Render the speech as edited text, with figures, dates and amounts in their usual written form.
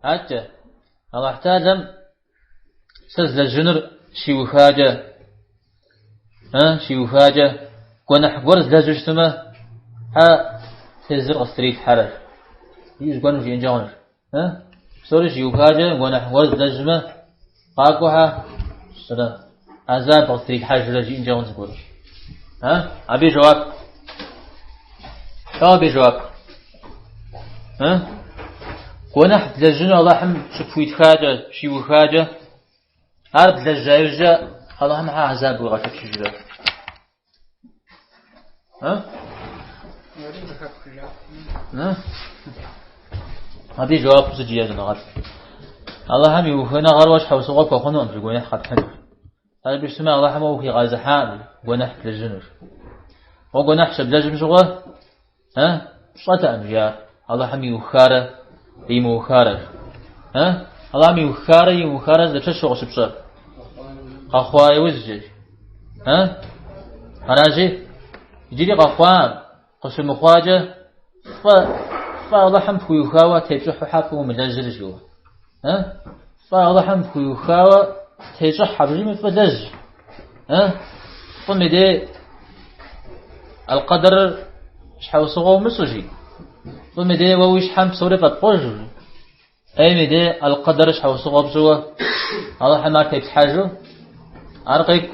حتى الله احتاجم سز الجنر شي وفاجة شي وفاجة قنح قرز لجشتمه ها تزرق ستريت حرج يوز قنح في إنجانر سوري شي وفاجة قنح قرز لجمه قاقوها سلام عذاب ستريت حرج لجي إنجانر قول أبي جواب أبي جواب قنح لجنه الله حم شفويت خاجة شي وفاجة عرب لجايجة الله معاه عذاب وغشك شجرة هذه جواب سجية نغر الله هم يوفينا غروش حوسوق وخنون في قناح قد حنر هذا بيسمع الله هم وفي غازة حال قناح لجنر وقناح شب لجم شغل شطأ أنجا الله هم يوخاره يموخاره الله هم يوخاره ذا تشوق شبشر قخواي وزجي هناجي يجري قخوان قسم خواجه فالله هم فيوخاوة تيجح حقه ملجل جو فالله هم فيوخاوة تيجح حبجي فلج فمدي القدر شحو صغو مسجي فمدي وويش حم صوري فتقوجو أي مدي القدر شحو صغو بجوه الله حمار تيبس حاجو أرقيك